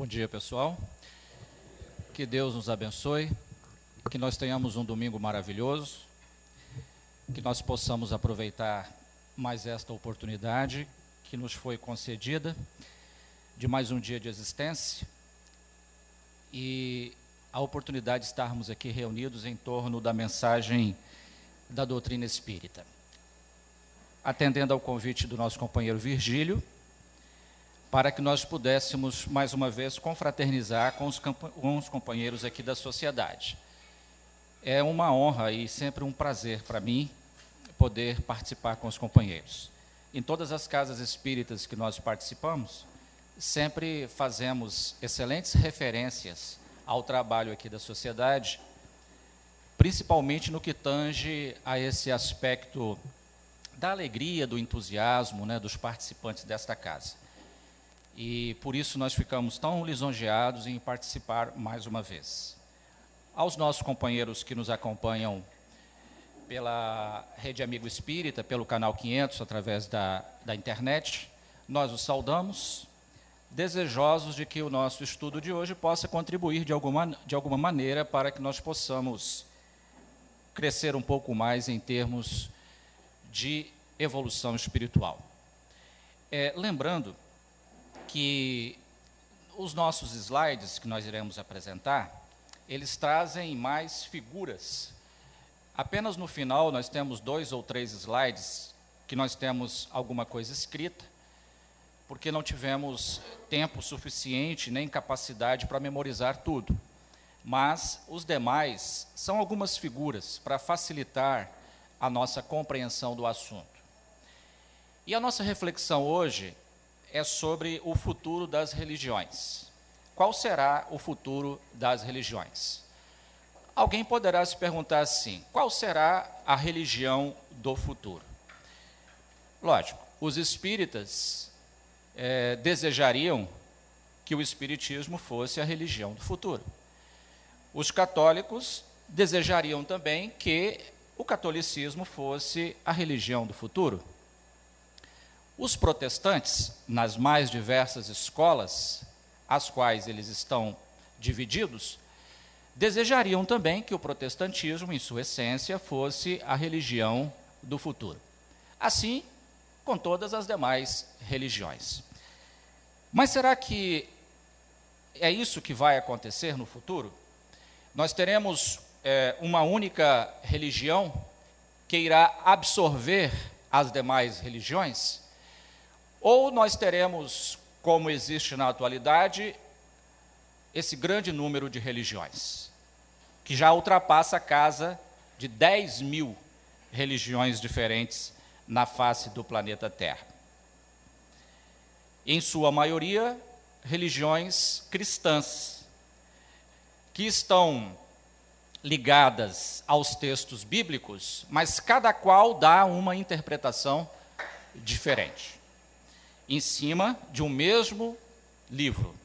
dia, pessoal. Que Deus nos abençoe, que nós tenhamos um domingo maravilhoso, que nós possamos aproveitar mais esta oportunidade que nos foi concedida de mais um dia de existência e a oportunidade de estarmos aqui reunidos em torno da mensagem da doutrina espírita. Atendendo ao convite do nosso companheiro Virgílio, para que nós pudéssemos, mais uma vez, confraternizar com os companheiros aqui da sociedade. É uma honra e sempre um prazer para mim poder participar com os companheiros. Em todas as casas espíritas que nós participamos, sempre fazemos excelentes referências ao trabalho aqui da sociedade, principalmente no que tange a esse aspecto da alegria, do entusiasmo, dos participantes desta casa. E por isso nós ficamos tão lisonjeados em participar mais uma vez. Aos nossos companheiros que nos acompanham pela Rede Amigo Espírita, pelo Canal 500, através da internet, nós os saudamos, desejosos de que o nosso estudo de hoje possa contribuir de alguma maneira para que nós possamos crescer um pouco mais em termos de evolução espiritual. Lembrando que os nossos slides que nós iremos apresentar, eles trazem mais figuras. Apenas no final nós temos 2 ou 3 slides que nós temos alguma coisa escrita, porque não tivemos tempo suficiente nem capacidade para memorizar tudo. Mas os demais são algumas figuras para facilitar a nossa compreensão do assunto. E a nossa reflexão hoje é sobre o futuro das religiões. Qual será o futuro das religiões? Alguém poderá se perguntar assim, qual será a religião do futuro? Lógico, os espíritas desejariam que o espiritismo fosse a religião do futuro. Os católicos desejariam também que o catolicismo fosse a religião do futuro. Os protestantes, nas mais diversas escolas, às quais eles estão divididos, desejariam também que o protestantismo, em sua essência, fosse a religião do futuro. Assim, com todas as demais religiões. Mas será que é isso que vai acontecer no futuro? Nós teremos uma única religião que irá absorver as demais religiões? Ou nós teremos, como existe na atualidade, esse grande número de religiões, que já ultrapassa a casa de 10.000 religiões diferentes na face do planeta Terra. Em sua maioria, religiões cristãs, que estão ligadas aos textos bíblicos, mas cada qual dá uma interpretação diferente, em cima de um mesmo livro,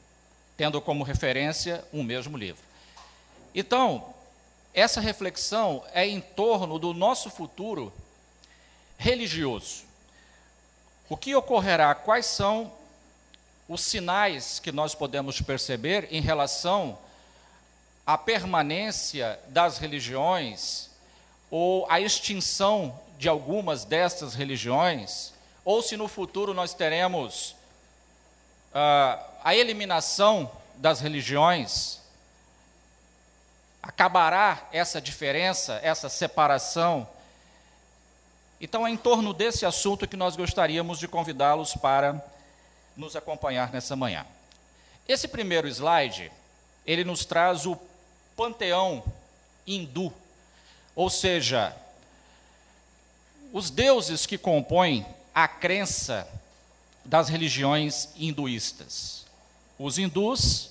tendo como referência um mesmo livro. Então, essa reflexão é em torno do nosso futuro religioso. O que ocorrerá? Quais são os sinais que nós podemos perceber em relação à permanência das religiões ou à extinção de algumas destas religiões, ou se no futuro nós teremos a eliminação das religiões, acabará essa diferença, essa separação. Então, é em torno desse assunto que nós gostaríamos de convidá-los para nos acompanhar nessa manhã. Esse primeiro slide, ele nos traz o panteão hindu, ou seja, os deuses que compõem a crença das religiões hinduístas. Os hindus,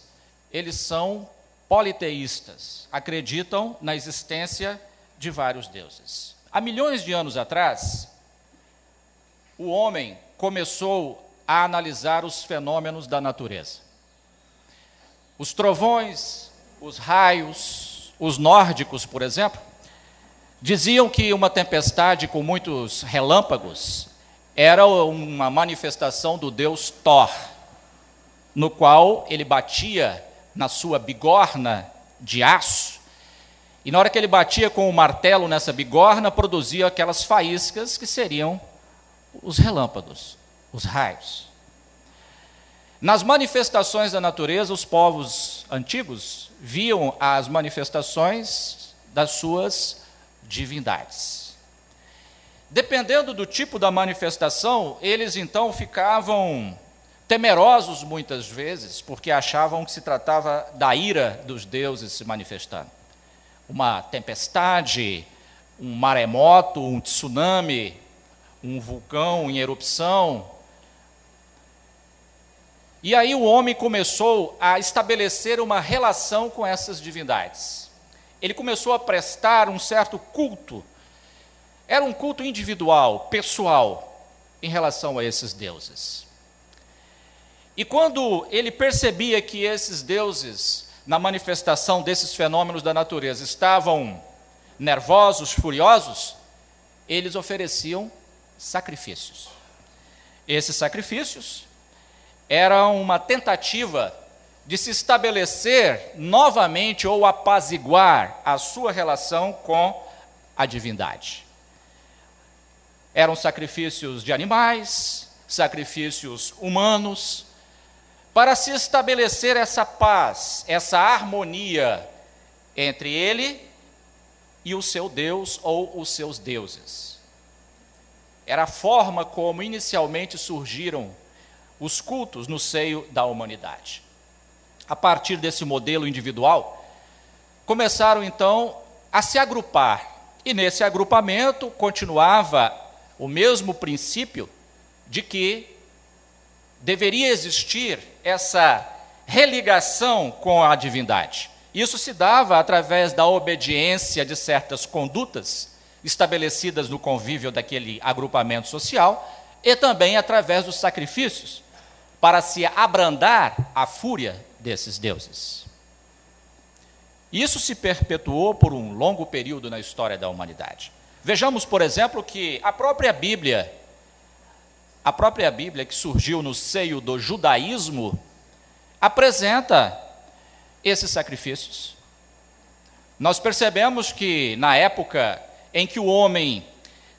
eles são politeístas, acreditam na existência de vários deuses. Há milhões de anos atrás, o homem começou a analisar os fenômenos da natureza. Os trovões, os raios, os nórdicos, por exemplo, diziam que uma tempestade com muitos relâmpagos era uma manifestação do deus Thor. no qual ele batia na sua bigorna de aço, e na hora que ele batia com o martelo nessa bigorna, produzia aquelas faíscas que seriam os relâmpagos, os raios. Nas manifestações da natureza, os povos antigos viam as manifestações das suas divindades. Dependendo do tipo da manifestação, eles então ficavam temerosos muitas vezes, porque achavam que se tratava da ira dos deuses se manifestando. Uma tempestade, um maremoto, um tsunami, um vulcão em erupção. E aí o homem começou a estabelecer uma relação com essas divindades. Ele começou a prestar um certo culto. Era um culto individual, pessoal, em relação a esses deuses. E quando ele percebia que esses deuses, na manifestação desses fenômenos da natureza, estavam nervosos, furiosos, eles ofereciam sacrifícios. Esses sacrifícios eram uma tentativa de se estabelecer novamente ou apaziguar a sua relação com a divindade. Eram sacrifícios de animais, sacrifícios humanos, para se estabelecer essa paz, essa harmonia entre ele e o seu Deus ou os seus deuses. Era a forma como inicialmente surgiram os cultos no seio da humanidade. A partir desse modelo individual, começaram então a se agrupar, e nesse agrupamento continuava o mesmo princípio de que deveria existir essa religação com a divindade. Isso se dava através da obediência de certas condutas estabelecidas no convívio daquele agrupamento social e também através dos sacrifícios para se abrandar a fúria desses deuses. Isso se perpetuou por um longo período na história da humanidade. Vejamos, por exemplo, que a própria Bíblia, que surgiu no seio do judaísmo, apresenta esses sacrifícios. Nós percebemos que, na época em que o homem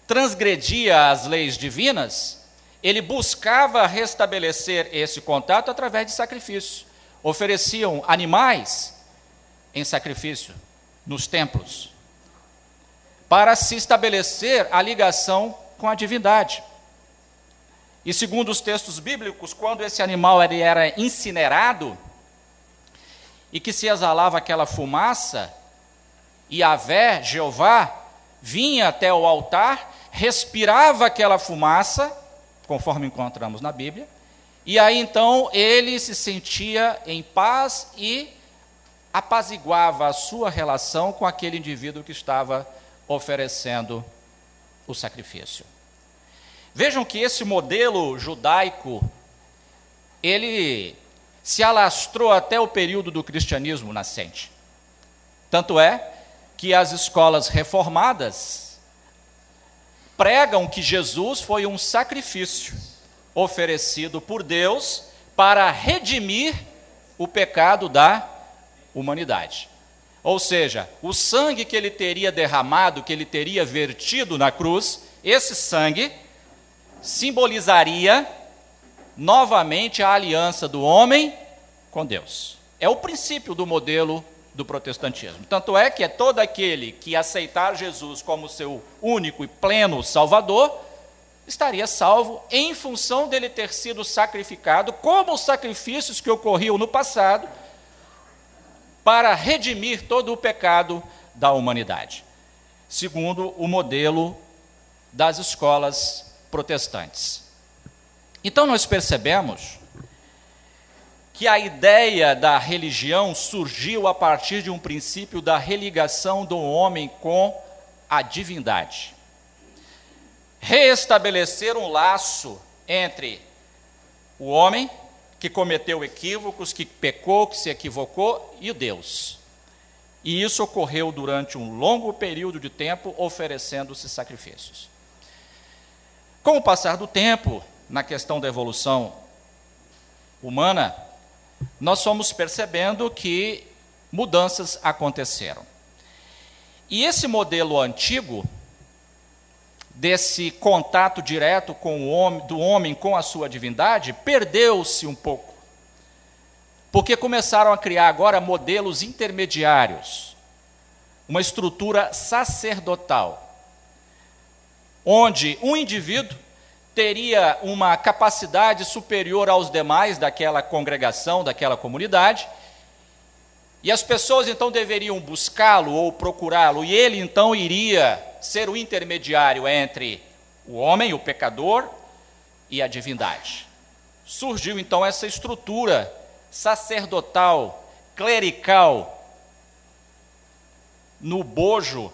transgredia as leis divinas, ele buscava restabelecer esse contato através de sacrifícios. Ofereciam animais em sacrifício nos templos, para se estabelecer a ligação com a divindade. E segundo os textos bíblicos, quando esse animal ele era incinerado e que se exalava aquela fumaça, Yahvé, Jeová, vinha até o altar, respirava aquela fumaça, conforme encontramos na Bíblia, e aí então ele se sentia em paz e apaziguava a sua relação com aquele indivíduo que estava oferecendo o sacrifício. Vejam que esse modelo judaico, ele se alastrou até o período do cristianismo nascente. Tanto é que as escolas reformadas pregam que Jesus foi um sacrifício oferecido por Deus para redimir o pecado da humanidade. Ou seja, o sangue que ele teria derramado, que ele teria vertido na cruz, esse sangue simbolizaria novamente a aliança do homem com Deus. É o princípio do modelo do protestantismo. Tanto é que todo aquele que aceitar Jesus como seu único e pleno Salvador, estaria salvo em função dele ter sido sacrificado, como os sacrifícios que ocorriam no passado, para redimir todo o pecado da humanidade, segundo o modelo das escolas protestantes. Então nós percebemos que a ideia da religião surgiu a partir de um princípio da religação do homem com a divindade. Reestabelecer um laço entre o homem que cometeu equívocos, que pecou, que se equivocou, e Deus. E isso ocorreu durante um longo período de tempo, oferecendo-se sacrifícios. Com o passar do tempo, na questão da evolução humana, nós fomos percebendo que mudanças aconteceram. E esse modelo antigo, desse contato direto com o homem, do homem com a sua divindade, perdeu-se um pouco. Porque começaram a criar agora modelos intermediários, uma estrutura sacerdotal, onde um indivíduo teria uma capacidade superior aos demais daquela congregação, daquela comunidade, e as pessoas então deveriam buscá-lo ou procurá-lo, e ele então iria ser o intermediário entre o homem, o pecador, e a divindade. Surgiu então essa estrutura sacerdotal, clerical, no bojo,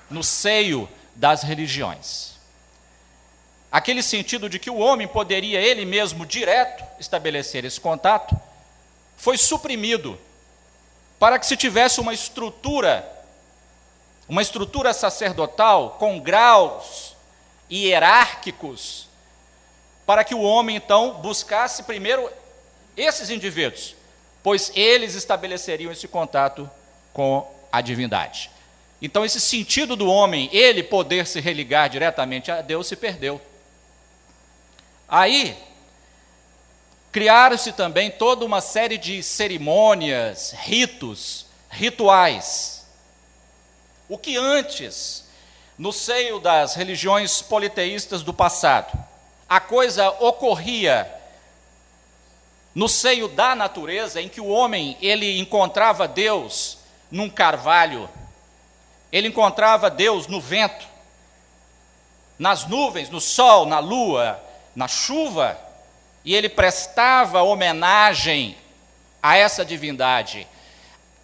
no seio das religiões. Aquele sentido de que o homem poderia ele mesmo direto estabelecer esse contato, foi suprimido para que se tivesse uma estrutura sacerdotal com graus hierárquicos, para que o homem então buscasse primeiro esses indivíduos, pois eles estabeleceriam esse contato com a divindade. Então esse sentido do homem, ele poder se religar diretamente a Deus, se perdeu. Aí, criaram-se também toda uma série de cerimônias, ritos, rituais. O que antes, no seio das religiões politeístas do passado, a coisa ocorria no seio da natureza, em que o homem ele encontrava Deus num carvalho, ele encontrava Deus no vento, nas nuvens, no sol, na lua, na chuva, e ele prestava homenagem a essa divindade.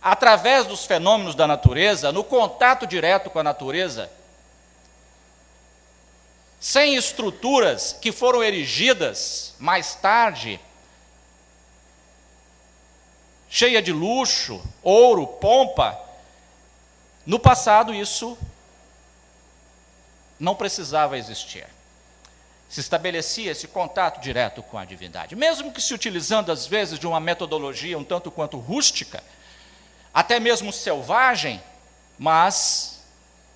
Através dos fenômenos da natureza, no contato direto com a natureza, sem estruturas que foram erigidas mais tarde, cheia de luxo, ouro, pompa. No passado isso não precisava existir. Se estabelecia esse contato direto com a divindade, mesmo que se utilizando às vezes de uma metodologia um tanto quanto rústica, até mesmo selvagem, mas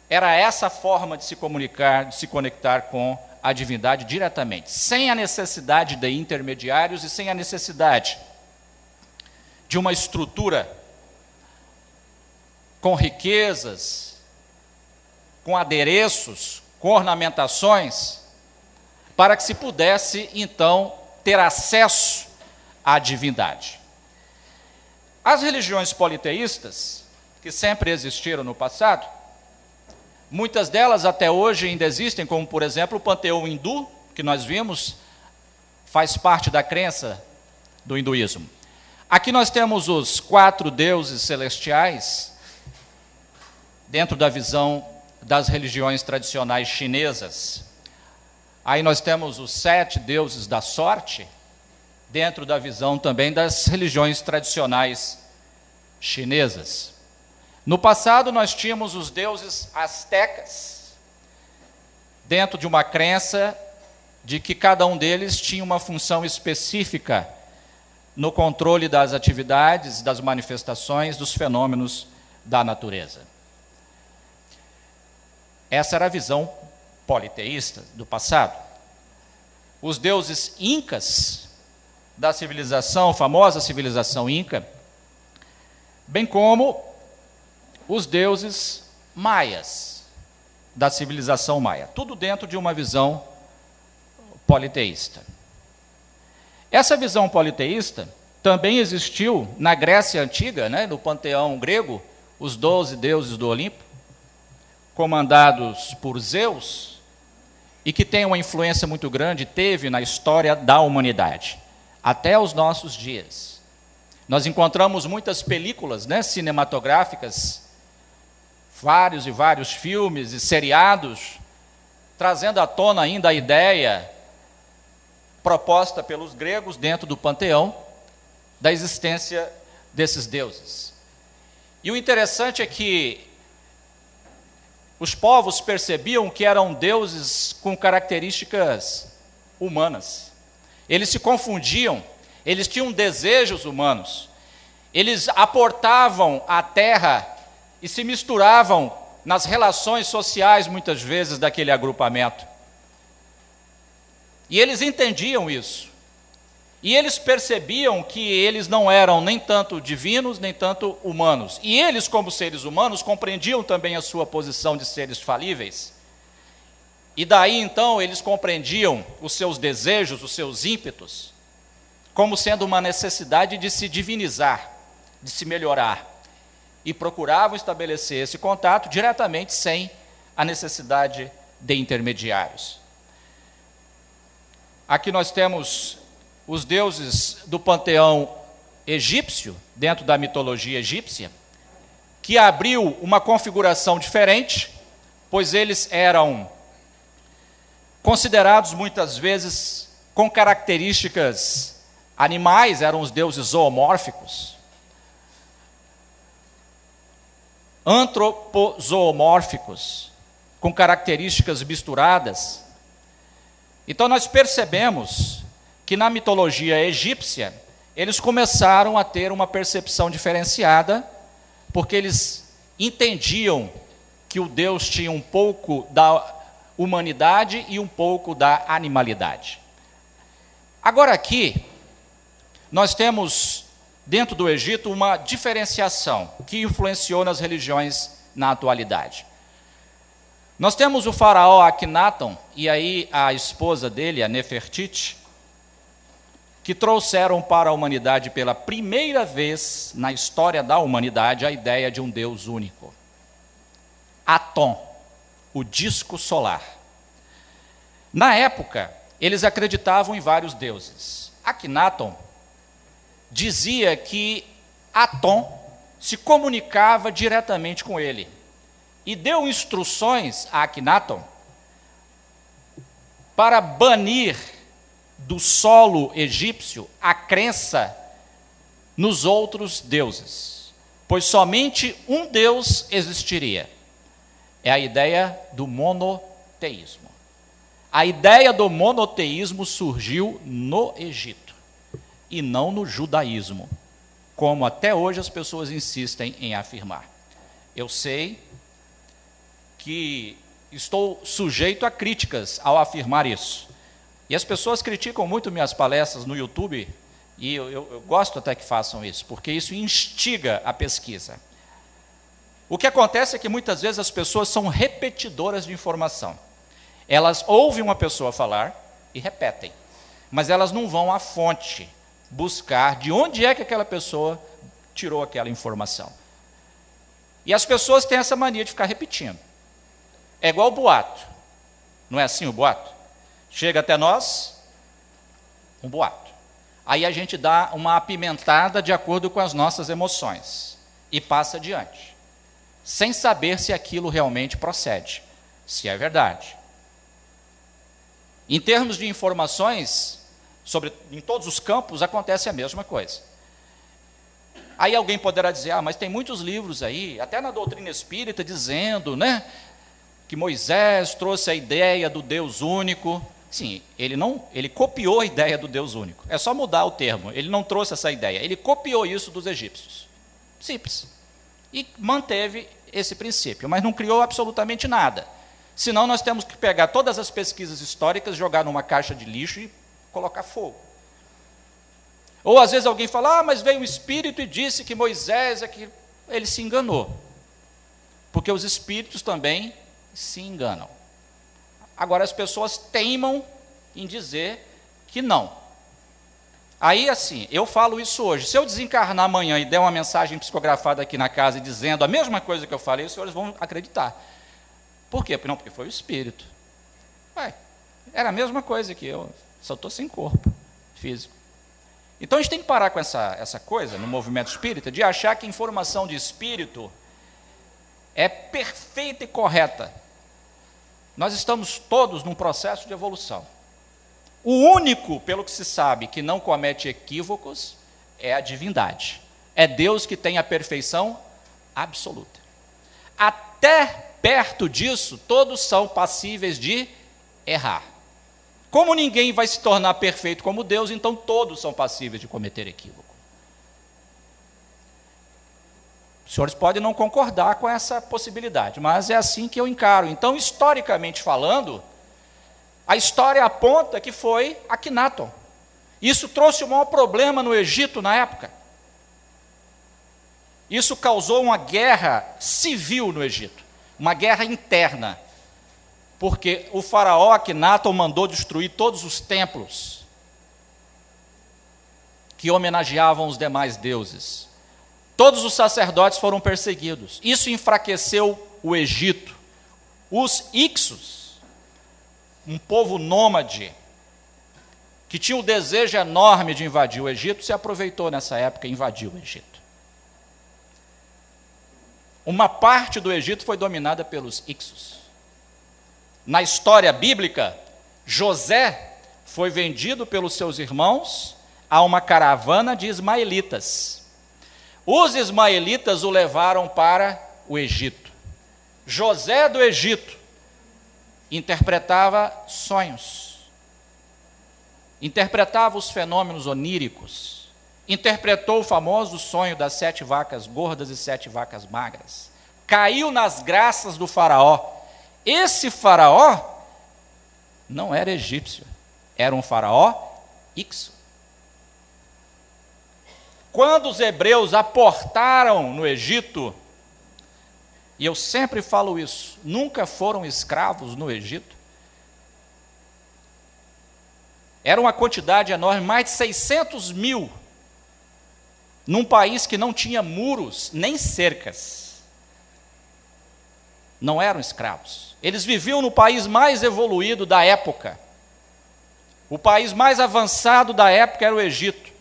era essa forma de se comunicar, de se conectar com a divindade diretamente, sem a necessidade de intermediários e sem a necessidade de uma estrutura com riquezas, com adereços, com ornamentações, para que se pudesse, então, ter acesso à divindade. As religiões politeístas, que sempre existiram no passado, muitas delas até hoje ainda existem, como, por exemplo, o panteão hindu, que nós vimos, faz parte da crença do hinduísmo. Aqui nós temos os 4 deuses celestiais, dentro da visão das religiões tradicionais chinesas. Aí nós temos os 7 deuses da sorte, dentro da visão também das religiões tradicionais chinesas. No passado nós tínhamos os deuses astecas, dentro de uma crença de que cada um deles tinha uma função específica no controle das atividades, das manifestações, dos fenômenos da natureza. Essa era a visão politeísta do passado. Os deuses incas da civilização, famosa civilização inca, bem como os deuses maias da civilização maia, tudo dentro de uma visão politeísta. Essa visão politeísta também existiu na Grécia Antiga, no panteão grego, os 12 deuses do Olimpo, comandados por Zeus, e que tem uma influência muito grande, teve na história da humanidade, até os nossos dias. Nós encontramos muitas películas cinematográficas, vários e vários filmes e seriados, trazendo à tona ainda a ideia proposta pelos gregos dentro do panteão da existência desses deuses. E o interessante é que os povos percebiam que eram deuses com características humanas. Eles se confundiam eles tinham desejos humanos, eles aportavam à terra e se misturavam nas relações sociais, muitas vezes, daquele agrupamento. E eles entendiam isso. E eles percebiam que eles não eram nem tanto divinos, nem tanto humanos. E eles, como seres humanos, compreendiam também a sua posição de seres falíveis. E daí, então, eles compreendiam os seus desejos, os seus ímpetos, como sendo uma necessidade de se divinizar, de se melhorar. E procuravam estabelecer esse contato diretamente, sem a necessidade de intermediários. Aqui nós temos os deuses do panteão egípcio, dentro da mitologia egípcia, que abriu uma configuração diferente, pois eles eram considerados muitas vezes com características animais, eram os deuses zoomórficos, antropozoomórficos, com características misturadas. Então nós percebemos que na mitologia egípcia, eles começaram a ter uma percepção diferenciada, porque eles entendiam que o Deus tinha um pouco da humanidade e um pouco da animalidade. Agora aqui, nós temos, dentro do Egito, uma diferenciação que influenciou nas religiões na atualidade. Nós temos o faraó Akhenaton, e aí a esposa dele, a Nefertiti, que trouxeram para a humanidade pela primeira vez na história da humanidade a ideia de um Deus único. Atom, o disco solar. Na época, eles acreditavam em vários deuses. Akhenaton dizia que Atom se comunicava diretamente com ele e deu instruções a Akhenaton para banir do solo egípcio a crença nos outros deuses, pois somente um Deus existiria. É a ideia do monoteísmo. A ideia do monoteísmo surgiu no Egito e não no judaísmo, como até hoje as pessoas insistem em afirmar. Eu sei que estou sujeito a críticas ao afirmar isso. E as pessoas criticam muito minhas palestras no YouTube, e eu gosto até que façam isso, porque isso instiga a pesquisa. O que acontece é que muitas vezes as pessoas são repetidoras de informação. Elas ouvem uma pessoa falar e repetem, mas elas não vão à fonte buscar de onde é que aquela pessoa tirou aquela informação. E as pessoas têm essa mania de ficar repetindo. É igual o boato. Não é assim o boato? Chega até nós um boato. Aí a gente dá uma apimentada de acordo com as nossas emoções e passa adiante, sem saber se aquilo realmente procede, se é verdade. Em termos de informações, em todos os campos acontece a mesma coisa. Aí alguém poderá dizer, mas tem muitos livros aí, até na doutrina espírita, dizendo, né, que Moisés trouxe a ideia do Deus único. Sim, ele copiou a ideia do Deus único. É só mudar o termo. Ele não trouxe essa ideia. Ele copiou isso dos egípcios. Simples. E manteve esse princípio, mas não criou absolutamente nada. Senão nós temos que pegar todas as pesquisas históricas, jogar numa caixa de lixo e colocar fogo. Ou às vezes alguém fala, mas veio um espírito e disse que Moisés é que... Ele se enganou. Porque os espíritos também se enganam. Agora as pessoas teimam em dizer que não. Aí assim, eu falo isso hoje, se eu desencarnar amanhã e der uma mensagem psicografada aqui na casa dizendo a mesma coisa que eu falei, os senhores vão acreditar. Por quê? Não, porque foi o espírito. Era a mesma coisa que eu, só estou sem corpo físico. Então a gente tem que parar com essa coisa no movimento espírita, de achar que informação de espírito é perfeita e correta. Nós estamos todos num processo de evolução. O único, pelo que se sabe, que não comete equívocos é a divindade. É Deus que tem a perfeição absoluta. Até perto disso, todos são passíveis de errar. Como ninguém vai se tornar perfeito como Deus, então todos são passíveis de cometer equívoco. Os senhores podem não concordar com essa possibilidade, mas é assim que eu encaro. Então, historicamente falando, a história aponta que foi Akhenaton. Isso trouxe o maior problema no Egito na época. Isso causou uma guerra civil no Egito, uma guerra interna, porque o faraó Akhenaton mandou destruir todos os templos que homenageavam os demais deuses. Todos os sacerdotes foram perseguidos. Isso enfraqueceu o Egito. Os Hyksos, um povo nômade, que tinha um desejo enorme de invadir o Egito, se aproveitou nessa época e invadiu o Egito. Uma parte do Egito foi dominada pelos Hyksos. Na história bíblica, José foi vendido pelos seus irmãos a uma caravana de ismaelitas. Os ismaelitas o levaram para o Egito. José do Egito interpretava sonhos, interpretava os fenômenos oníricos, interpretou o famoso sonho das 7 vacas gordas e 7 vacas magras. Caiu nas graças do faraó. Esse faraó não era egípcio, era um faraó Hykso. Quando os hebreus aportaram no Egito, e eu sempre falo isso, nunca foram escravos no Egito. Era uma quantidade enorme, mais de 600 mil, num país que não tinha muros nem cercas. Não eram escravos. Eles viviam no país mais evoluído da época. O país mais avançado da época era o Egito.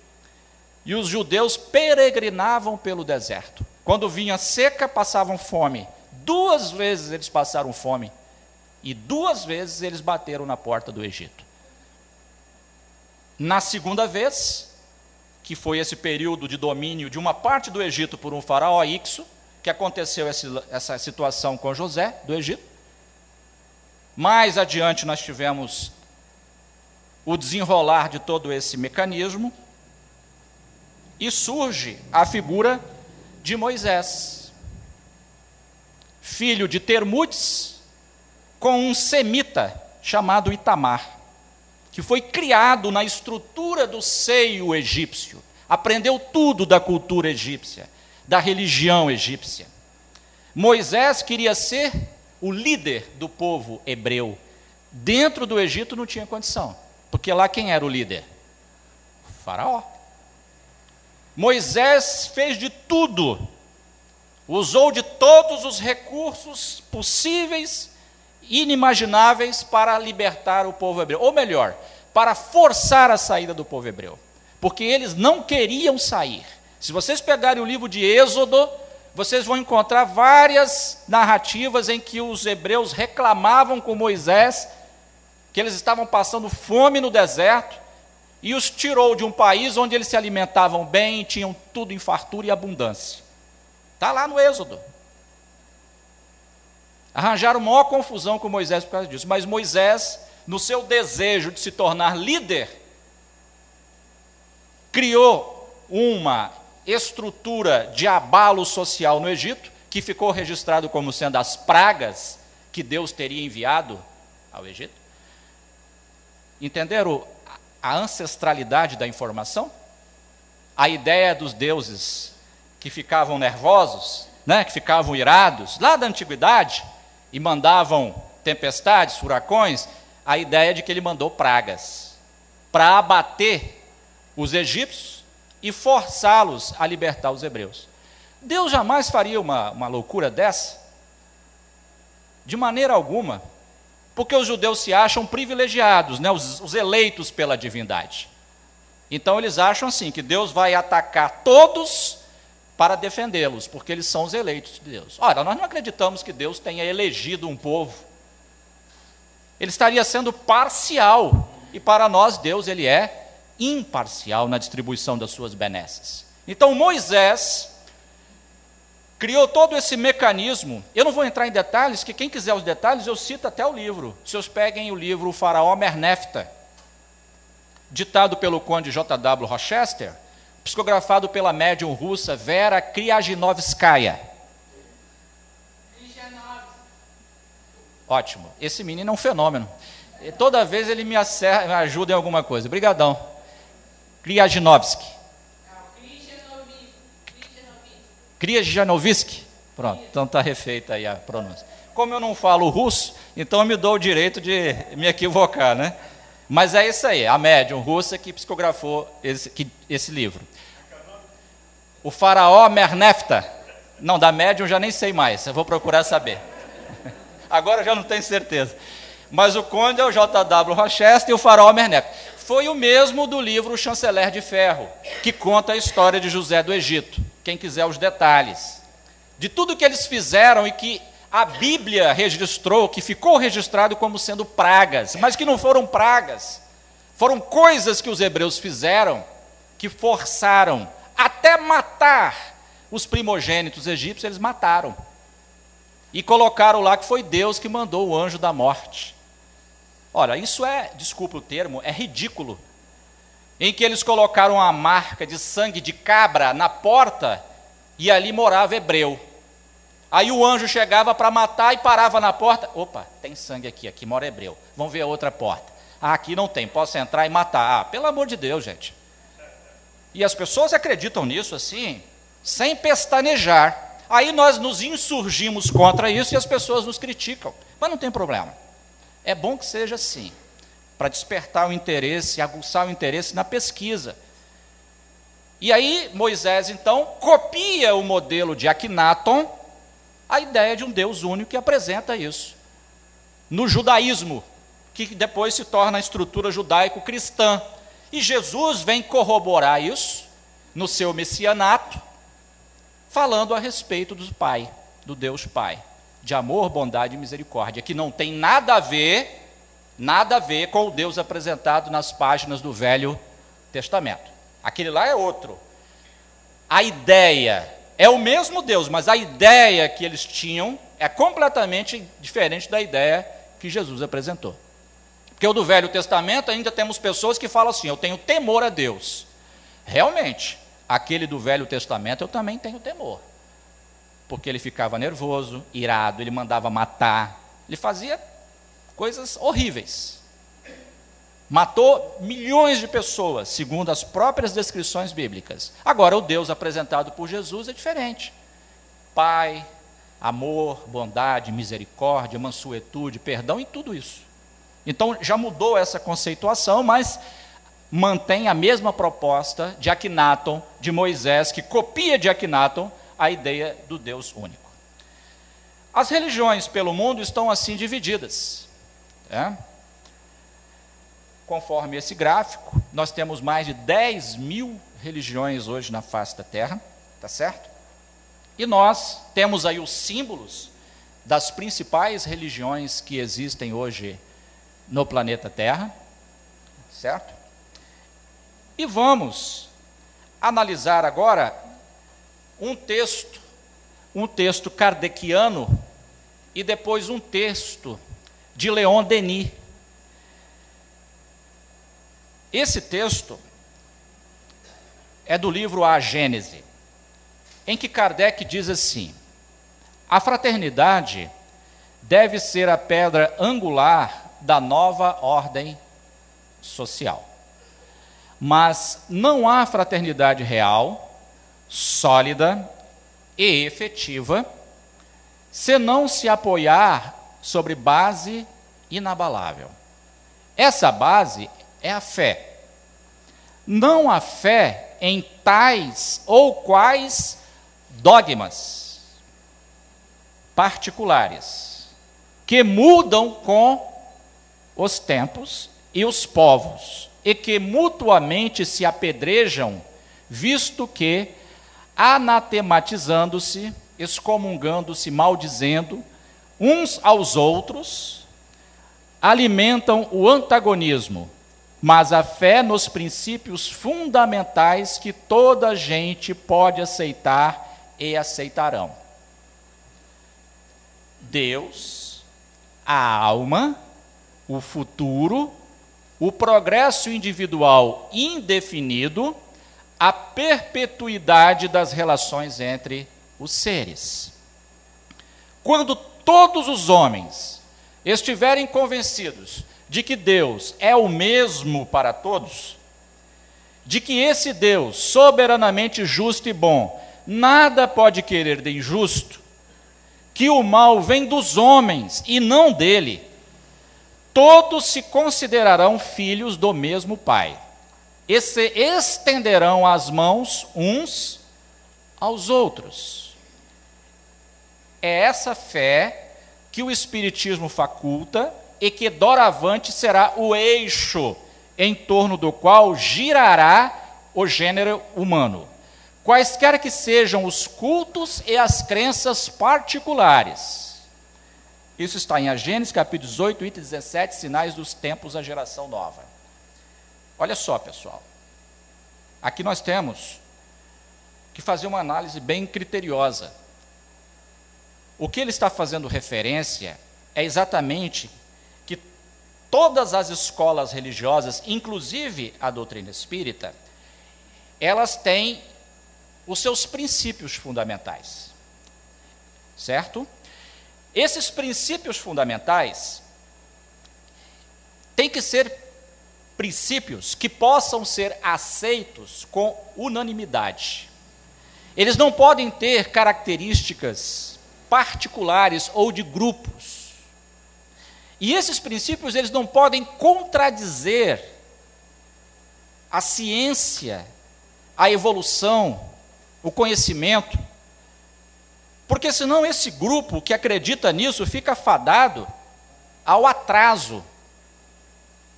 E os judeus peregrinavam pelo deserto. Quando vinha seca, passavam fome. 2 vezes eles passaram fome. E 2 vezes eles bateram na porta do Egito. Na segunda vez, que foi esse período de domínio de uma parte do Egito por um faraó Hykso, que aconteceu essa situação com José do Egito. Mais adiante nós tivemos o desenrolar de todo esse mecanismo, e surge a figura de Moisés, filho de Termutes, com um semita chamado Itamar, que foi criado na estrutura do seio egípcio, aprendeu tudo da cultura egípcia, da religião egípcia. Moisés queria ser o líder do povo hebreu. Dentro do Egito não tinha condição, porque lá quem era o líder? O faraó. Moisés fez de tudo, usou de todos os recursos possíveis e inimagináveis para libertar o povo hebreu, ou melhor, para forçar a saída do povo hebreu, porque eles não queriam sair. Se vocês pegarem o livro de Êxodo, vocês vão encontrar várias narrativas em que os hebreus reclamavam com Moisés que eles estavam passando fome no deserto, e os tirou de um país onde eles se alimentavam bem, tinham tudo em fartura e abundância. Está lá no Êxodo. Arranjaram maior confusão com Moisés por causa disso, mas Moisés, no seu desejo de se tornar líder, criou uma estrutura de abalo social no Egito, que ficou registrado como sendo as pragas que Deus teria enviado ao Egito. Entenderam a ancestralidade da informação? A ideia dos deuses que ficavam nervosos, né, que ficavam irados, lá da antiguidade, e mandavam tempestades, furacões, a ideia de que ele mandou pragas para abater os egípcios e forçá-los a libertar os hebreus. Deus jamais faria uma loucura dessa? De maneira alguma. Porque os judeus se acham privilegiados, né, os eleitos pela divindade. Então eles acham assim, que Deus vai atacar todos para defendê-los, porque eles são os eleitos de Deus. Ora, nós não acreditamos que Deus tenha elegido um povo. Ele estaria sendo parcial, e para nós Deus ele é imparcial na distribuição das suas benesses. Então Moisés criou todo esse mecanismo. Eu não vou entrar em detalhes, que quem quiser os detalhes, eu cito até o livro. Se vocês peguem o livro O Faraó Mernefta, ditado pelo conde J.W. Rochester, psicografado pela médium russa Vera Kriaginovskaya. Ótimo, esse menino é um fenômeno. E toda vez ele me ajuda em alguma coisa. Obrigadão. Kriaginovsky. Kriaginovsky. Pronto, então está refeita aí a pronúncia. Como eu não falo russo, então eu me dou o direito de me equivocar, né? Mas é isso aí, a médium russa que psicografou esse livro. O faraó Mernefta. Não, da médium já nem sei mais, eu vou procurar saber. Agora eu já não tenho certeza. Mas o conde é o J.W. Rochester e o faraó Mernefta. Foi o mesmo do livro O Chanceler de Ferro, que conta a história de José do Egito. Quem quiser os detalhes. De tudo que eles fizeram e que a Bíblia registrou, que ficou registrado como sendo pragas, mas que não foram pragas. Foram coisas que os hebreus fizeram, que forçaram até matar os primogênitos egípcios, eles mataram. E colocaram lá que foi Deus que mandou o anjo da morte. Olha, isso é, desculpa o termo, é ridículo. Em que eles colocaram uma marca de sangue de cabra na porta e ali morava hebreu. Aí o anjo chegava para matar e parava na porta. Opa, tem sangue aqui, aqui mora hebreu. Vamos ver a outra porta. Ah, aqui não tem, posso entrar e matar. Ah, pelo amor de Deus, gente. E as pessoas acreditam nisso assim, sem pestanejar. Aí nós nos insurgimos contra isso e as pessoas nos criticam. Mas não tem problema. É bom que seja assim, para despertar o interesse, aguçar o interesse na pesquisa. E aí Moisés, então, copia o modelo de Akhenaton, a ideia de um Deus único, que apresenta isso. No judaísmo, que depois se torna a estrutura judaico-cristã. E Jesus vem corroborar isso no seu messianato, falando a respeito do Pai, do Deus Pai, de amor, bondade e misericórdia, que não tem nada a ver com o Deus apresentado nas páginas do Velho Testamento. Aquele lá é outro. A ideia é o mesmo Deus, mas a ideia que eles tinham é completamente diferente da ideia que Jesus apresentou. Porque o do Velho Testamento ainda temos pessoas que falam assim, eu tenho temor a Deus. Realmente, aquele do Velho Testamento eu também tenho temor. Porque ele ficava nervoso, irado, ele mandava matar, ele fazia coisas horríveis. Matou milhões de pessoas, segundo as próprias descrições bíblicas. Agora, o Deus apresentado por Jesus é diferente. Pai, amor, bondade, misericórdia, mansuetude, perdão e tudo isso. Então, já mudou essa conceituação, mas mantém a mesma proposta de Akhenaton, de Moisés, que copia de Akhenaton a ideia do Deus único. As religiões pelo mundo estão assim divididas. Conforme esse gráfico, nós temos mais de 10.000 religiões hoje na face da Terra, tá certo? E nós temos aí os símbolos das principais religiões que existem hoje no planeta Terra, certo? E vamos analisar agora um texto kardeciano e depois um texto de Leon Denis. Esse texto é do livro A Gênese, em que Kardec diz assim: a fraternidade deve ser a pedra angular da nova ordem social. Mas não há fraternidade real, sólida e efetiva, se não se apoiar sobre base inabalável. Essa base é a fé. Não a fé em tais ou quais dogmas particulares, que mudam com os tempos e os povos, e que mutuamente se apedrejam, visto que, anatematizando-se, excomungando-se, maldizendo, uns aos outros, alimentam o antagonismo, mas a fé nos princípios fundamentais que toda gente pode aceitar e aceitarão. Deus, a alma, o futuro, o progresso individual indefinido, a perpetuidade das relações entre os seres. Quando todos os homens estiverem convencidos de que Deus é o mesmo para todos, de que esse Deus, soberanamente justo e bom, nada pode querer de injusto, que o mal vem dos homens e não dele, todos se considerarão filhos do mesmo Pai, e se estenderão as mãos uns aos outros. É essa fé que o Espiritismo faculta e que doravante será o eixo em torno do qual girará o gênero humano, quaisquer que sejam os cultos e as crenças particulares. Isso está em Gênesis, capítulo 18, item 17, sinais dos tempos da geração nova. Olha só, pessoal, aqui nós temos que fazer uma análise bem criteriosa. O que ele está fazendo referência é exatamente que todas as escolas religiosas, inclusive a doutrina espírita, elas têm os seus princípios fundamentais, certo? Esses princípios fundamentais têm que ser princípios que possam ser aceitos com unanimidade. Eles não podem ter características particulares ou de grupos. E esses princípios, eles não podem contradizer a ciência, a evolução, o conhecimento, porque senão esse grupo que acredita nisso fica fadado ao atraso,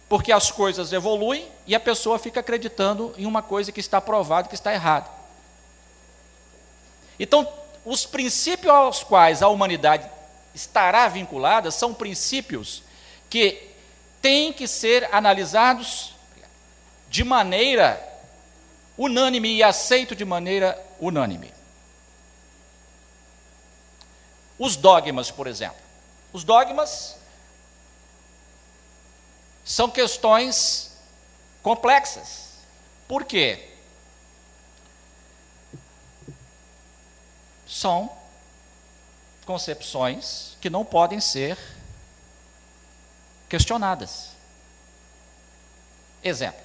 porque as coisas evoluem e a pessoa fica acreditando em uma coisa que está provado que está errada. Então, os princípios aos quais a humanidade estará vinculada são princípios que têm que ser analisados de maneira unânime e aceito de maneira unânime. Os dogmas, por exemplo. Os dogmas são questões complexas. Por quê? São concepções que não podem ser questionadas. Exemplo,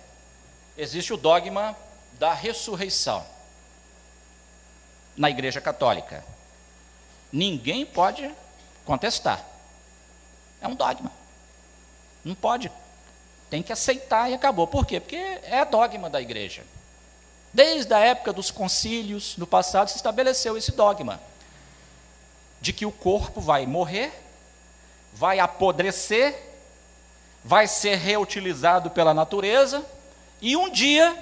existe o dogma da ressurreição na Igreja Católica. Ninguém pode contestar. É um dogma. Não pode. Tem que aceitar e acabou. Por quê? Porque é dogma da Igreja. Desde a época dos concílios, no passado, se estabeleceu esse dogma de que o corpo vai morrer, vai apodrecer, vai ser reutilizado pela natureza e um dia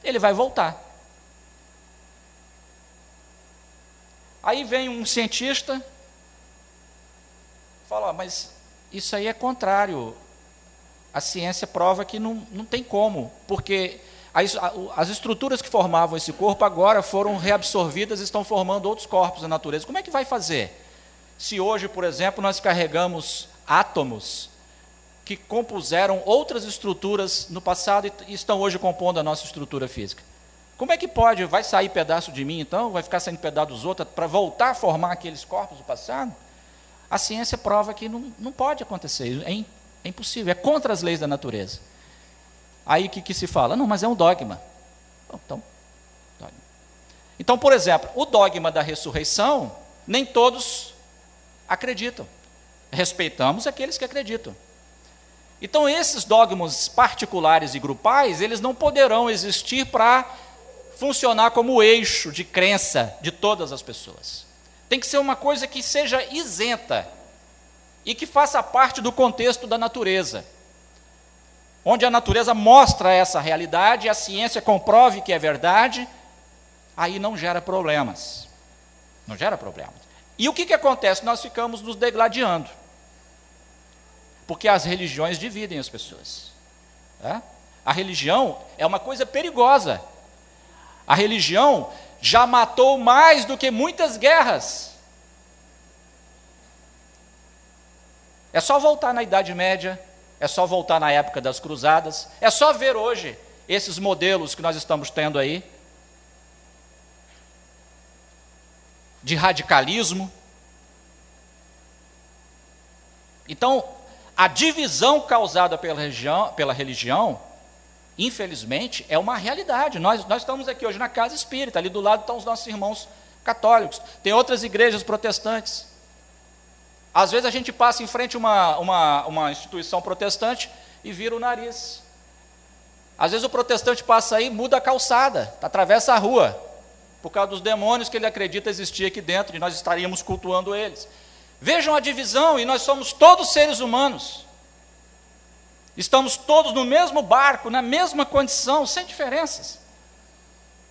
ele vai voltar. Aí vem um cientista, fala, mas isso aí é contrário. A ciência prova que não tem como, porque as estruturas que formavam esse corpo agora foram reabsorvidas e estão formando outros corpos na natureza. Como é que vai fazer? Se hoje, por exemplo, nós carregamos átomos que compuseram outras estruturas no passado e estão hoje compondo a nossa estrutura física. Como é que pode? Vai sair pedaço de mim, então? Vai ficar saindo pedaço dos outros para voltar a formar aqueles corpos do passado? A ciência prova que não pode acontecer, é impossível, é contra as leis da natureza. Aí o que se fala? Não, mas é um dogma. Então, dogma. Então, por exemplo, o dogma da ressurreição, nem todos acreditam. Respeitamos aqueles que acreditam. Então, esses dogmas particulares e grupais, eles não poderão existir para funcionar como eixo de crença de todas as pessoas. Tem que ser uma coisa que seja isenta e que faça parte do contexto da natureza, onde a natureza mostra essa realidade, a ciência comprove que é verdade, aí não gera problemas. Não gera problemas. E o que acontece? Nós ficamos nos degladiando. Porque as religiões dividem as pessoas. A religião é uma coisa perigosa. A religião já matou mais do que muitas guerras. É só voltar na Idade Média, É só voltar na época das cruzadas. É só ver hoje esses modelos que nós estamos tendo aí, de radicalismo. Então, a divisão causada pela religião, infelizmente, é uma realidade. Nós estamos aqui hoje na casa espírita, ali do lado estão os nossos irmãos católicos. Tem outras igrejas protestantes. Às vezes a gente passa em frente a uma instituição protestante e vira o nariz. Às vezes o protestante passa aí, muda a calçada, atravessa a rua, por causa dos demônios que ele acredita existir aqui dentro, e nós estaríamos cultuando eles. Vejam a divisão, e nós somos todos seres humanos. Estamos todos no mesmo barco, na mesma condição, sem diferenças.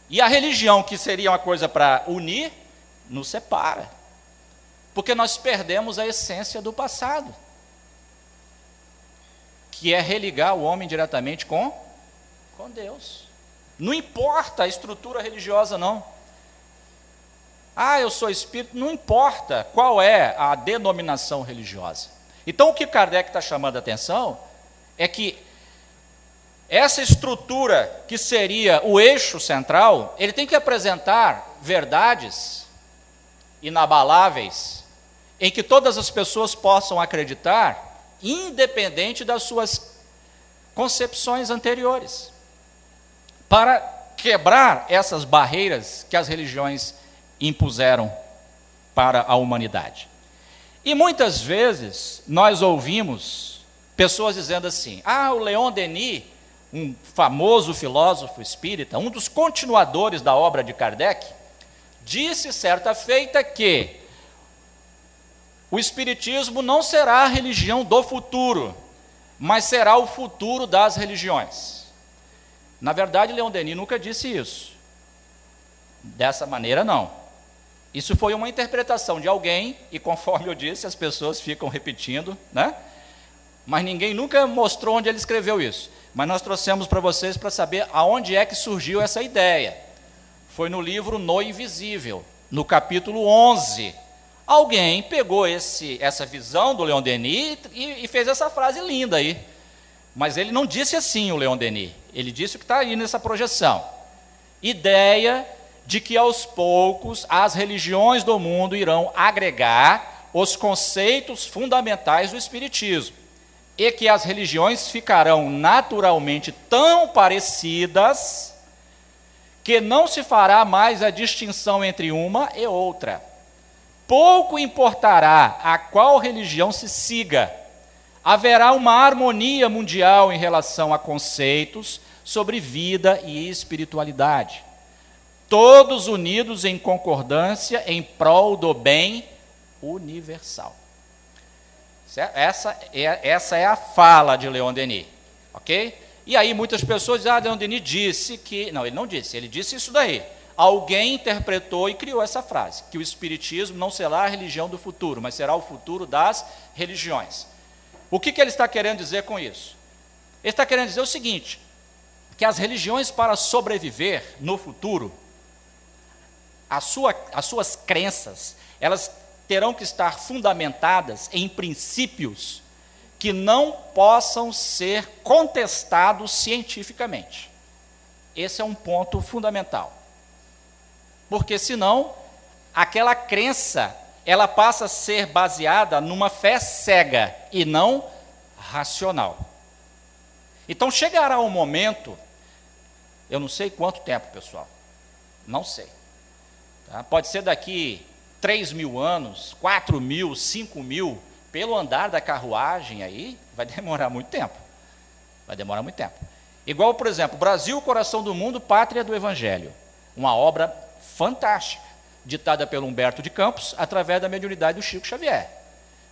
E a religião, que seria uma coisa para unir, nos separa. Porque nós perdemos a essência do passado, que é religar o homem diretamente com Deus. Não importa a estrutura religiosa, não. Eu sou espírito, não importa qual é a denominação religiosa. Então, o que Kardec está chamando a atenção é que essa estrutura, que seria o eixo central, ele tem que apresentar verdades inabaláveis, em que todas as pessoas possam acreditar, independente das suas concepções anteriores, para quebrar essas barreiras que as religiões impuseram para a humanidade. E muitas vezes nós ouvimos pessoas dizendo assim: o Leon Denis, um famoso filósofo espírita, um dos continuadores da obra de Kardec, disse certa feita que o espiritismo não será a religião do futuro, mas será o futuro das religiões. Na verdade, Leon Denis nunca disse isso. Dessa maneira, não. Isso foi uma interpretação de alguém, e conforme eu disse, as pessoas ficam repetindo, né? Mas ninguém nunca mostrou onde ele escreveu isso. Mas nós trouxemos para vocês para saber aonde é que surgiu essa ideia. Foi no livro No Invisível, no capítulo 11. Alguém pegou essa visão do Leon Denis e fez essa frase linda aí. Mas ele não disse assim, o Leon Denis. Ele disse o que está aí nessa projeção. Ideia de que aos poucos as religiões do mundo irão agregar os conceitos fundamentais do espiritismo, e que as religiões ficarão naturalmente tão parecidas que não se fará mais a distinção entre uma e outra. Pouco importará a qual religião se siga. Haverá uma harmonia mundial em relação a conceitos sobre vida e espiritualidade, todos unidos em concordância em prol do bem universal. Essa é a fala de Leon Denis, ok? E aí muitas pessoas dizem: Leon Denis disse que... Não, ele não disse, ele disse isso daí. Alguém interpretou e criou essa frase, que o espiritismo não será a religião do futuro, mas será o futuro das religiões. O que ele está querendo dizer com isso? Ele está querendo dizer o seguinte, que as religiões, para sobreviver no futuro, as suas crenças, elas terão que estar fundamentadas em princípios que não possam ser contestados cientificamente. Esse é um ponto fundamental. Porque senão, aquela crença, ela passa a ser baseada numa fé cega e não racional. Então chegará um momento, eu não sei quanto tempo, pessoal, não sei. Tá? Pode ser daqui 3.000 anos, 4.000, 5.000, pelo andar da carruagem aí, vai demorar muito tempo. Vai demorar muito tempo. Igual, por exemplo, Brasil, Coração do Mundo, Pátria do Evangelho. Uma obra fantástica, ditada pelo Humberto de Campos, através da mediunidade do Chico Xavier.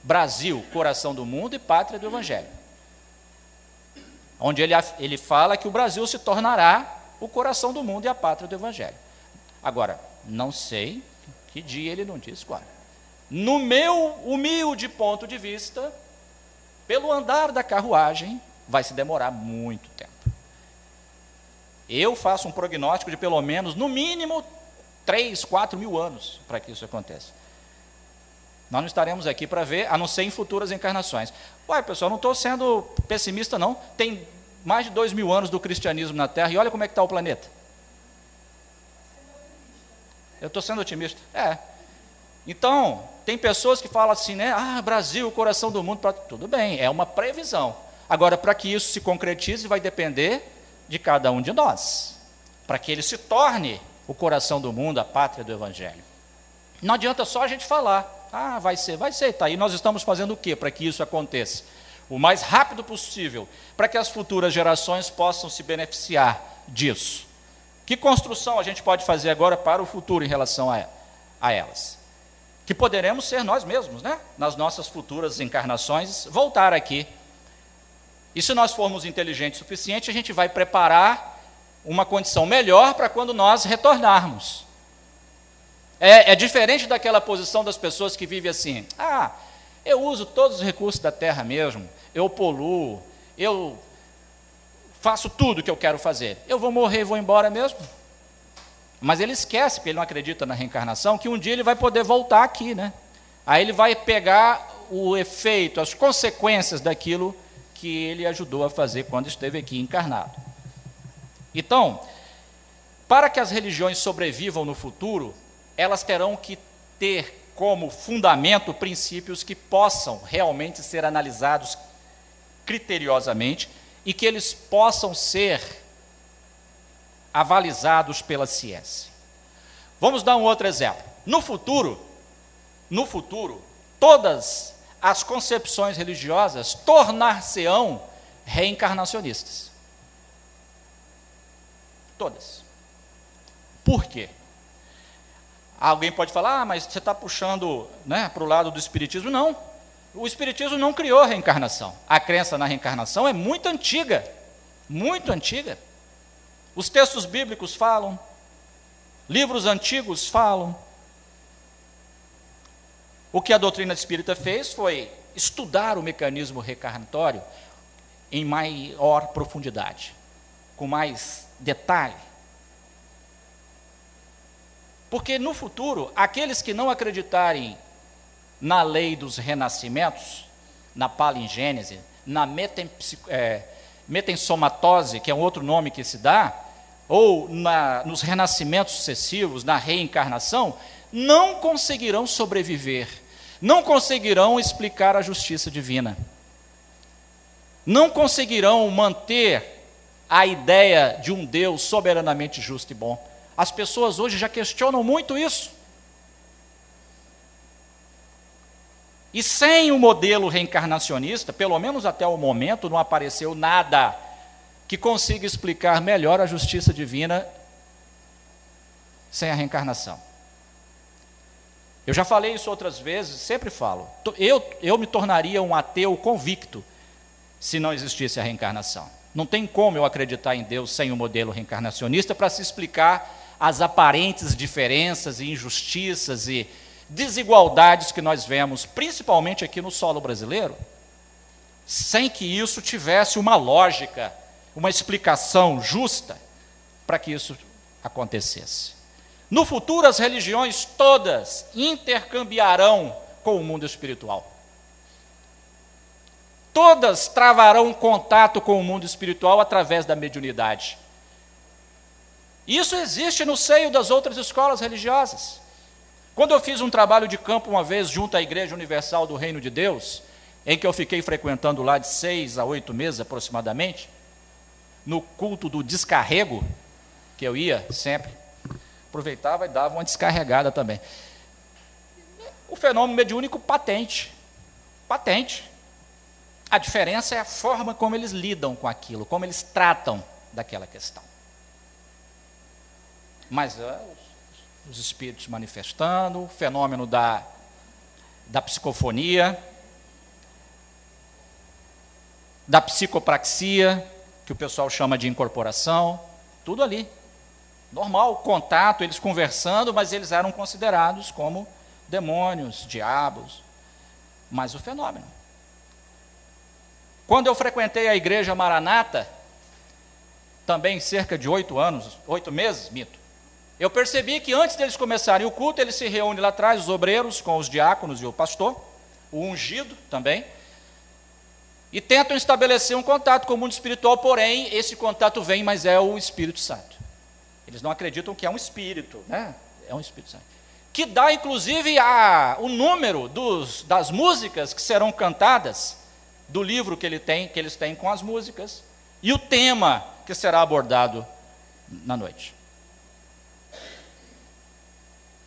Brasil, Coração do Mundo e Pátria do Evangelho. Onde ele fala que o Brasil se tornará o coração do mundo e a pátria do Evangelho. Agora, não sei que dia ele não disse qual. No meu humilde ponto de vista, pelo andar da carruagem, vai se demorar muito tempo. Eu faço um prognóstico de pelo menos, no mínimo, 3, 4 mil anos para que isso aconteça. Nós não estaremos aqui para ver, a não ser em futuras encarnações. Uai, pessoal, não estou sendo pessimista, não. Tem mais de 2000 anos do cristianismo na Terra, e olha como é que está o planeta. Eu estou sendo otimista. Então, tem pessoas que falam assim, né? Ah, Brasil, o coração do mundo. Tudo bem, é uma previsão. Agora, para que isso se concretize, vai depender de cada um de nós. Para que ele se torne o coração do mundo, a pátria do Evangelho. Não adianta só a gente falar. Ah, vai ser, tá. E nós estamos fazendo o quê para que isso aconteça? O mais rápido possível, para que as futuras gerações possam se beneficiar disso. Que construção a gente pode fazer agora para o futuro em relação a elas? Que poderemos ser nós mesmos, né? Nas nossas futuras encarnações, voltar aqui. E se nós formos inteligentes o suficiente, a gente vai preparar uma condição melhor para quando nós retornarmos. É diferente daquela posição das pessoas que vivem assim, eu uso todos os recursos da terra mesmo, eu poluo, eu faço tudo o que eu quero fazer, eu vou morrer e vou embora mesmo. Mas ele esquece, porque ele não acredita na reencarnação, que um dia ele vai poder voltar aqui, né? Aí ele vai pegar o efeito, as consequências daquilo que ele ajudou a fazer quando esteve aqui encarnado. Então, para que as religiões sobrevivam no futuro, elas terão que ter como fundamento princípios que possam realmente ser analisados criteriosamente e que eles possam ser avalizados pela ciência. Vamos dar um outro exemplo. No futuro, todas as concepções religiosas tornar-se-ão reencarnacionistas. Todas. Por quê? Alguém pode falar, mas você está puxando, né, para o lado do Espiritismo. Não, o Espiritismo não criou a reencarnação. A crença na reencarnação é muito antiga, muito antiga. Os textos bíblicos falam, livros antigos falam. O que a doutrina espírita fez foi estudar o mecanismo reencarnatório em maior profundidade, com mais detalhe. Porque no futuro, aqueles que não acreditarem na lei dos renascimentos, na palingênese, na metensomatose, que é um outro nome que se dá, ou nos renascimentos sucessivos, na reencarnação, não conseguirão sobreviver, não conseguirão explicar a justiça divina, não conseguirão manter a ideia de um Deus soberanamente justo e bom. As pessoas hoje já questionam muito isso. E sem o modelo reencarnacionista, pelo menos até o momento, não apareceu nada que consiga explicar melhor a justiça divina sem a reencarnação. Eu já falei isso outras vezes, sempre falo. Eu me tornaria um ateu convicto se não existisse a reencarnação. Não tem como eu acreditar em Deus sem o modelo reencarnacionista para se explicar as aparentes diferenças e injustiças e desigualdades que nós vemos, principalmente aqui no solo brasileiro, sem que isso tivesse uma lógica, uma explicação justa para que isso acontecesse. No futuro, as religiões todas intercambiarão com o mundo espiritual. Todas travarão contato com o mundo espiritual através da mediunidade. Isso existe no seio das outras escolas religiosas. Quando eu fiz um trabalho de campo uma vez junto à Igreja Universal do Reino de Deus, em que eu fiquei frequentando lá de 6 a 8 meses aproximadamente, no culto do descarrego, que eu ia sempre, aproveitava e dava uma descarregada também. O fenômeno mediúnico patente. A diferença é a forma como eles lidam com aquilo, como eles tratam daquela questão. Mas os espíritos manifestando, o fenômeno da psicofonia, da psicopraxia, que o pessoal chama de incorporação, tudo ali. Normal, contato, eles conversando, mas eles eram considerados como demônios, diabos. Mas o fenômeno. Quando eu frequentei a igreja Maranata, também cerca de 8 meses, Eu percebi que antes deles começarem o culto, eles se reúnem lá atrás, os obreiros com os diáconos e o pastor, o ungido também, e tentam estabelecer um contato com o mundo espiritual, porém, esse contato vem, mas é o Espírito Santo. Eles não acreditam que é um espírito, né? É um Espírito Santo. Que dá, inclusive, o número das músicas que serão cantadas, do livro que eles têm com as músicas, e o tema que será abordado na noite.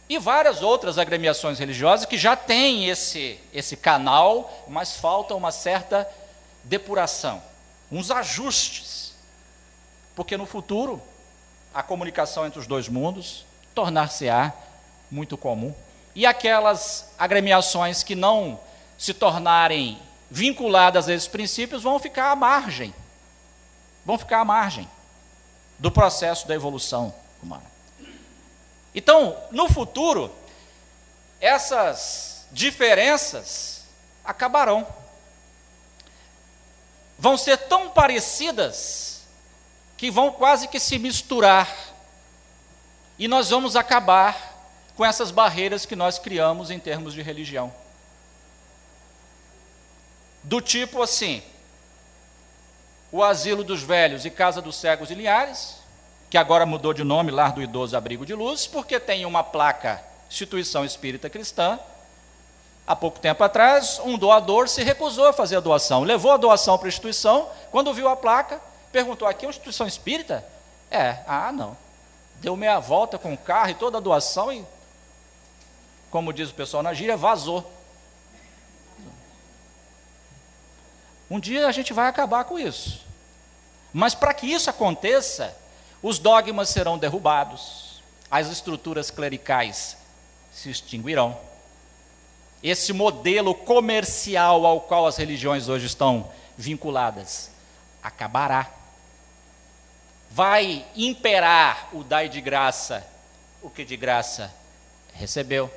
E várias outras agremiações religiosas que já têm esse canal, mas falta uma certa depuração, uns ajustes, porque no futuro a comunicação entre os dois mundos tornar-se-á muito comum, e aquelas agremiações que não se tornarem vinculadas a esses princípios vão ficar à margem do processo da evolução humana. Então, no futuro, essas diferenças acabarão. Vão ser tão parecidas que vão quase que se misturar. E nós vamos acabar com essas barreiras que nós criamos em termos de religião. Do tipo assim, o asilo dos velhos e casa dos cegos e linhares, que agora mudou de nome, Lar do Idoso Abrigo de Luz, porque tem uma placa Instituição Espírita Cristã. Há pouco tempo atrás, um doador se recusou a fazer a doação, levou a doação para a instituição, quando viu a placa, perguntou, aqui é uma instituição espírita? Não. Deu meia volta com o carro e toda a doação e, como diz o pessoal na gíria, vazou. Um dia a gente vai acabar com isso. Mas para que isso aconteça, os dogmas serão derrubados, as estruturas clericais se extinguirão. Esse modelo comercial ao qual as religiões hoje estão vinculadas acabará. Vai imperar o dai de graça o que de graça recebeu.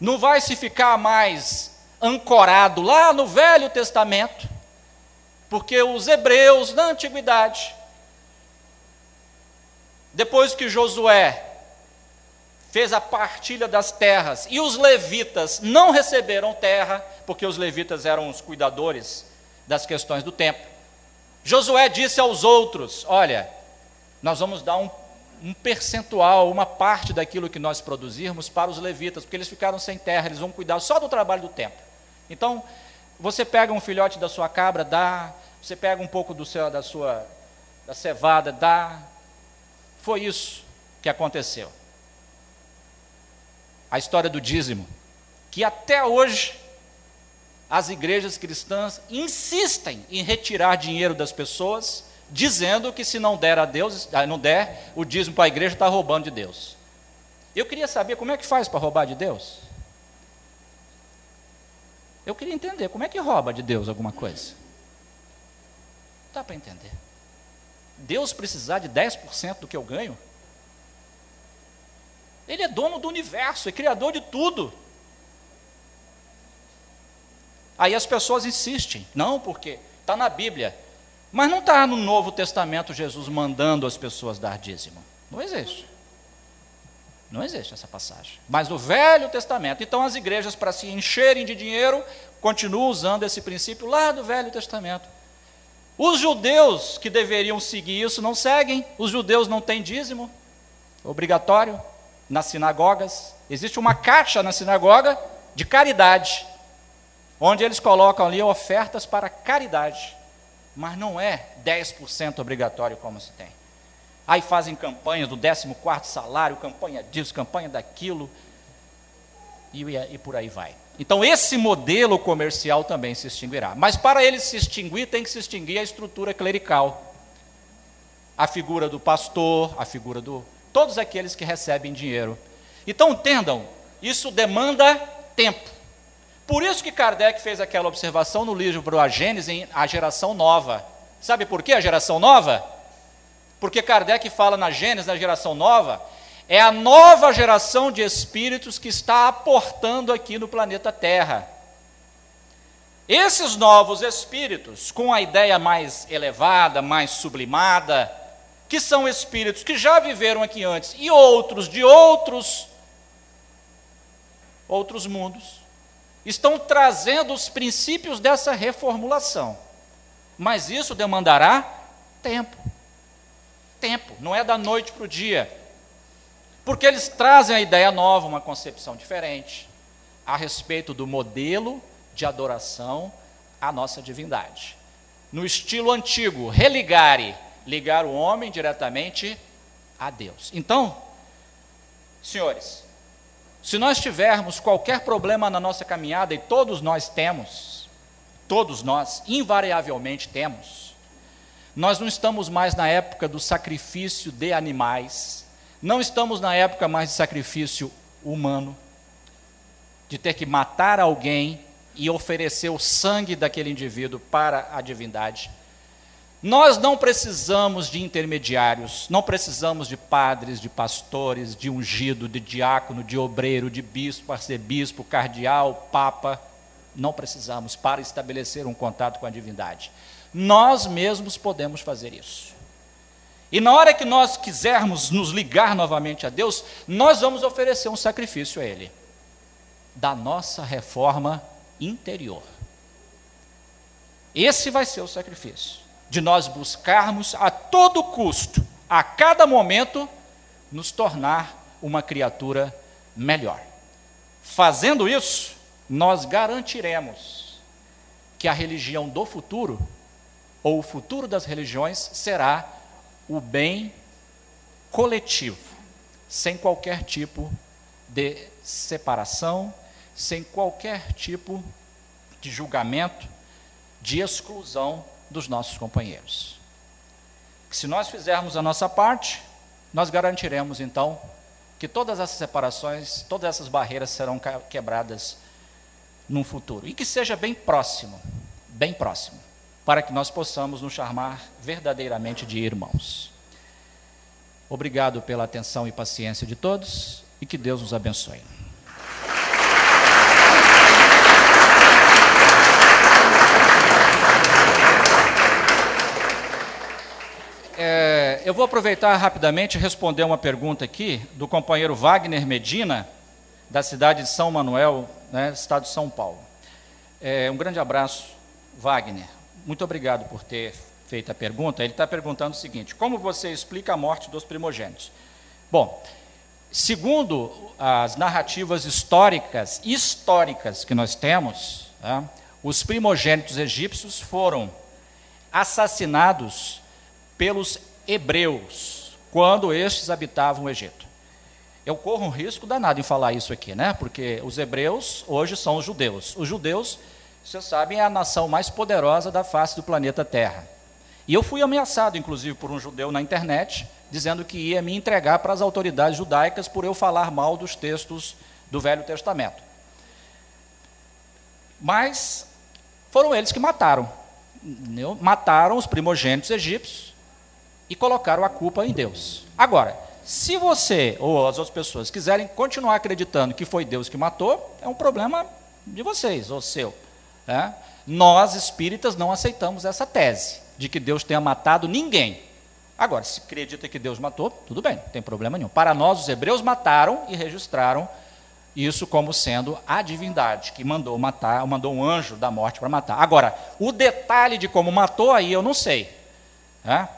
Não vai se ficar mais ancorado lá no Velho Testamento, porque os hebreus na antiguidade, depois que Josué fez a partilha das terras, e os levitas não receberam terra, porque os levitas eram os cuidadores das questões do templo, Josué disse aos outros, olha, nós vamos dar um percentual, uma parte daquilo que nós produzirmos para os levitas, porque eles ficaram sem terra, eles vão cuidar só do trabalho do templo. Então, você pega um filhote da sua cabra, dá, você pega um pouco da cevada, dá. Foi isso que aconteceu. A história do dízimo, que até hoje as igrejas cristãs insistem em retirar dinheiro das pessoas, dizendo que se não der a Deus, não der o dízimo para a igreja, está roubando de Deus. Eu queria saber como é que faz para roubar de Deus. Eu queria entender como é que rouba de Deus alguma coisa. Não dá para entender. Deus precisar de 10% do que eu ganho? Ele é dono do universo, é criador de tudo. Aí as pessoas insistem, não, porque está na Bíblia. Mas não está no Novo Testamento Jesus mandando as pessoas dar dízimo. Não existe. Não existe essa passagem. Mas no Velho Testamento, então as igrejas, para se encherem de dinheiro, continuam usando esse princípio lá do Velho Testamento. Os judeus que deveriam seguir isso não seguem. Os judeus não têm dízimo obrigatório nas sinagogas. Existe uma caixa na sinagoga de caridade, onde eles colocam ali ofertas para caridade. Mas não é 10% obrigatório como se tem. Aí fazem campanhas do 14º salário, campanha disso, campanha daquilo, e por aí vai. Então esse modelo comercial também se extinguirá. Mas para ele se extinguir, tem que se extinguir a estrutura clerical. A figura do pastor, a figura todos aqueles que recebem dinheiro. Então entendam, isso demanda tempo. Por isso que Kardec fez aquela observação no livro A Gênese, a geração nova. Sabe por que a geração nova? Porque Kardec fala na Gênese, na geração nova, é a nova geração de espíritos que está aportando aqui no planeta Terra. Esses novos espíritos, com a ideia mais elevada, mais sublimada, que são espíritos que já viveram aqui antes, e outros de outros mundos, estão trazendo os princípios dessa reformulação. Mas isso demandará tempo. Tempo, não é da noite para o dia. Porque eles trazem a ideia nova, uma concepção diferente, a respeito do modelo de adoração à nossa divindade. No estilo antigo, religare, ligar o homem diretamente a Deus. Então, senhores, se nós tivermos qualquer problema na nossa caminhada, e todos nós temos, todos nós, invariavelmente temos, nós não estamos mais na época do sacrifício de animais, não estamos na época mais de sacrifício humano, de ter que matar alguém e oferecer o sangue daquele indivíduo para a divindade. Nós não precisamos de intermediários, não precisamos de padres, de pastores, de ungido, de diácono, de obreiro, de bispo, arcebispo, cardeal, papa. Não precisamos para estabelecer um contato com a divindade. Nós mesmos podemos fazer isso. E na hora que nós quisermos nos ligar novamente a Deus, nós vamos oferecer um sacrifício a Ele, da nossa reforma interior. Esse vai ser o sacrifício, de nós buscarmos a todo custo, a cada momento, nos tornar uma criatura melhor. Fazendo isso, nós garantiremos que a religião do futuro, ou o futuro das religiões, será o bem coletivo, sem qualquer tipo de separação, sem qualquer tipo de julgamento, de exclusão dos nossos companheiros. Se nós fizermos a nossa parte, nós garantiremos então que todas essas separações, todas essas barreiras serão quebradas num futuro, e que seja bem próximo, para que nós possamos nos chamar verdadeiramente de irmãos. Obrigado pela atenção e paciência de todos, e que Deus nos abençoe. Eu vou aproveitar rapidamente e responder uma pergunta aqui do companheiro Wagner Medina, da cidade de São Manuel, né, estado de São Paulo. Um grande abraço, Wagner. Muito obrigado por ter feito a pergunta. Ele está perguntando o seguinte: como você explica a morte dos primogênitos? Bom, segundo as narrativas históricas que nós temos, tá, os primogênitos egípcios foram assassinados pelos hebreus, quando estes habitavam o Egito. Eu corro um risco danado em falar isso aqui, né? Porque os hebreus hoje são os judeus. Os judeus, vocês sabem, é a nação mais poderosa da face do planeta Terra. E eu fui ameaçado, inclusive, por um judeu na internet, dizendo que ia me entregar para as autoridades judaicas por eu falar mal dos textos do Velho Testamento. Mas foram eles que mataram. Mataram os primogênitos egípcios e colocaram a culpa em Deus. Agora, se você ou as outras pessoas quiserem continuar acreditando que foi Deus que matou, é um problema de vocês, ou seu. Né? Nós, espíritas, não aceitamos essa tese de que Deus tenha matado ninguém. Agora, se acredita que Deus matou, tudo bem, não tem problema nenhum. Para nós, os hebreus mataram e registraram isso como sendo a divindade, que mandou matar, mandou um anjo da morte para matar. Agora, o detalhe de como matou, aí eu não sei. Né?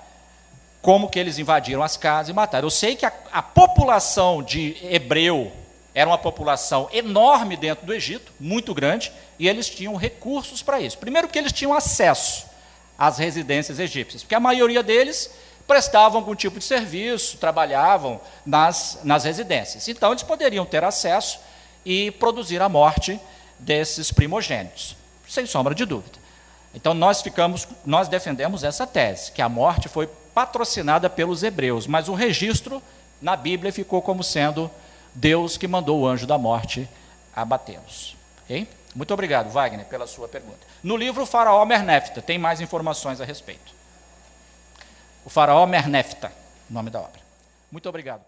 Como que eles invadiram as casas e mataram. Eu sei que a população de hebreu era uma população enorme dentro do Egito, muito grande, e eles tinham recursos para isso. Primeiro que eles tinham acesso às residências egípcias, porque a maioria deles prestavam algum tipo de serviço, trabalhavam nas residências. Então, eles poderiam ter acesso e produzir a morte desses primogênitos, sem sombra de dúvida. Então, nós defendemos essa tese, que a morte foi patrocinada pelos hebreus, mas o registro na Bíblia ficou como sendo Deus que mandou o anjo da morte abatê-los. Okay? Muito obrigado, Wagner, pela sua pergunta. No livro Faraó Mernefta, tem mais informações a respeito. O Faraó Mernefta, nome da obra. Muito obrigado.